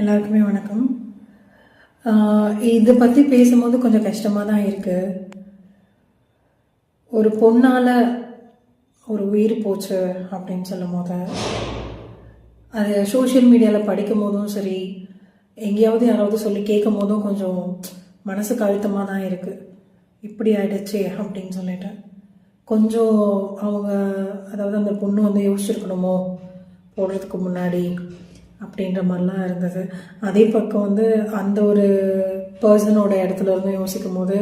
எல்லாருக்குமே வணக்கம். இதை பற்றி பேசும்போது கொஞ்சம் கஷ்டமாக தான் இருக்குது. ஒரு பொண்ணால் ஒரு உயிர் போச்சு அப்படின்னு சொல்லும் போது, அது சோஷியல் மீடியாவில் படிக்கும் போதும் சரி, எங்கேயாவது யாராவது சொல்லி கேட்கும் போதும் கொஞ்சம் மனசுக்கு அழுத்தமாக தான் இருக்குது. இப்படி ஆயிடுச்சு அப்படின்னு சொல்லிட்டு கொஞ்சம் அவங்க, அதாவது அந்த பொண்ணு வந்து யோசிச்சிருக்கணுமோ போடுறதுக்கு முன்னாடி அப்படின்ற மாதிரிலாம் இருந்தது. அதே பக்கம் வந்து அந்த ஒரு பர்சனோட இடத்துல இருந்து யோசிக்கும் போது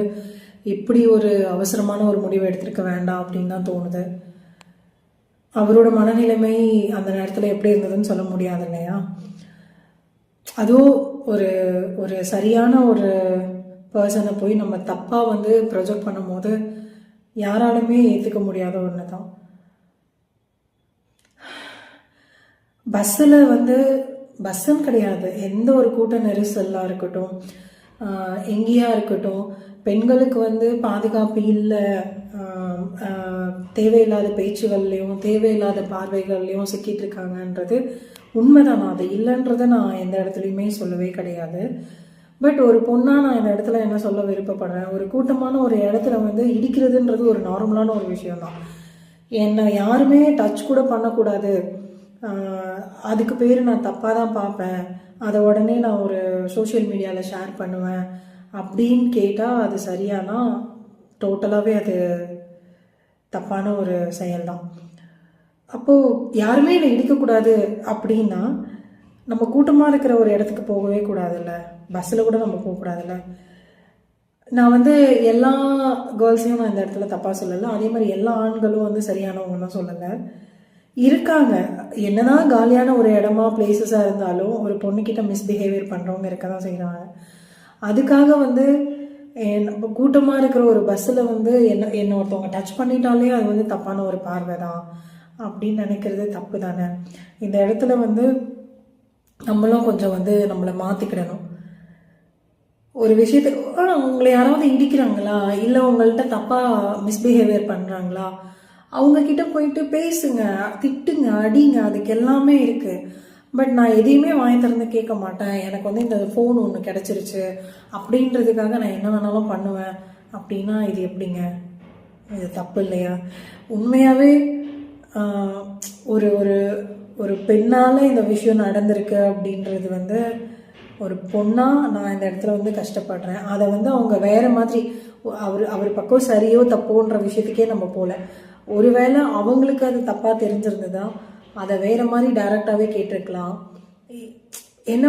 இப்படி ஒரு அவசரமான ஒரு முடிவை எடுத்திருக்க வேண்டாம் அப்படின்னு தான் தோணுது. அவரோட மனநிலைமை அந்த நேரத்தில் எப்படி இருந்ததுன்னு சொல்ல முடியாது இல்லையா? அதுவும் ஒரு ஒரு சரியான ஒரு பர்சனை போய் நம்ம தப்பாக வந்து ப்ரொஜெக்ட் பண்ணும் போது யாராலுமே ஏற்றுக்க முடியாத ஒன்று தான். பஸ்ஸில் வந்து பஸ்ஸுன்னு கிடையாது, எந்த ஒரு கூட்ட நெரிசலாக இருக்கட்டும், எங்கேயா இருக்கட்டும், பெண்களுக்கு வந்து பாதுகாப்பு இல்லை, தேவையில்லாத பேச்சுகள்லையும் தேவையில்லாத பார்வைகள்லையும் சிக்கிட்டு இருக்காங்கன்றது உண்மைதான். நான் அது இல்லைன்றதை நான் எந்த இடத்துலையுமே சொல்லவே கிடையாது. பட் ஒரு பொண்ணாக நான் இந்த இடத்துல என்ன சொல்ல விருப்பப்படுறேன், ஒரு கூட்டமான ஒரு இடத்துல வந்து இடிக்கிறதுன்றது ஒரு நார்மலான ஒரு விஷயம்தான். என்னை யாருமே டச் கூட பண்ணக்கூடாது, அதுக்கு பேர் நான் தப்பாக தான் பார்ப்பேன், அதை உடனே நான் ஒரு சோஷியல் மீடியாவில் ஷேர் பண்ணுவேன் அப்படின்னு கேட்டால் அது சரியானா டோட்டலாகவே அது தப்பான ஒரு செயல்தான். அப்போது யாருமே என்னை இடிக்கக்கூடாது அப்படின்னா நம்ம கூட்டமாக இருக்கிற ஒரு இடத்துக்கு போகவே கூடாதுல்ல, பஸ்ஸில் கூட நம்ம போகக்கூடாதுல்ல. நான் வந்து எல்லா கேர்ள்ஸையும் நான் இந்த இடத்துல தப்பாக சொல்லலை, அதே மாதிரி எல்லா ஆண்களும் வந்து சரியானவங்கன்னு சொல்லலை. இருக்காங்க, என்னதான் காலியான ஒரு இடமா பிளேசஸாக இருந்தாலும் ஒரு பொண்ணுக்கிட்ட மிஸ்பிஹேவியர் பண்ணுறவங்க இருக்க தான் செய்கிறாங்க. அதுக்காக வந்து நம்ம கூட்டமாக இருக்கிற ஒரு பஸ்ஸில் வந்து என்ன ஒருத்தவங்க டச் பண்ணிட்டாலே அது வந்து தப்பான ஒரு பார்வை தான் அப்படின்னு நினைக்கிறது தப்பு தானே. இந்த இடத்துல வந்து நம்மளும் கொஞ்சம் வந்து நம்மளை மாற்றிக்கிடணும். ஒரு விஷயத்த உங்களை யாராவது இடிக்கிறாங்களா, இல்லை உங்கள்கிட்ட தப்பாக மிஸ்பிஹேவியர் பண்ணுறாங்களா, அவங்கக்கிட்ட போயிட்டு பேசுங்க, திட்டுங்க, அடிங்க, அதுக்கு எல்லாமே இருக்குது. பட் நான் எதையுமே வாங்கி திறந்து கேட்க மாட்டேன், எனக்கு வந்து இந்த ஃபோன் ஒன்று கிடச்சிருச்சு அப்படின்றதுக்காக நான் என்ன வேணாலும் பண்ணுவேன் அப்படின்னா இது எப்படிங்க? இது தப்பு இல்லையா? உண்மையாகவே ஒரு ஒரு ஒரு பெண்ணால் இந்த விஷயம் நடந்திருக்கு அப்படின்றது வந்து ஒரு பொண்ணாக நான் இந்த இடத்துல வந்து கஷ்டப்படுறேன். அதை வந்து அவங்க வேறு மாதிரி அவர் பக்கம் சரியோ தப்போன்ற விஷயத்துக்கே நம்ம போகல. ஒருவேளை அவங்களுக்கு அது தப்பாக தெரிஞ்சிருந்ததா அதை வேறு மாதிரி டைரெக்டாகவே கேட்டிருக்கலாம். என்ன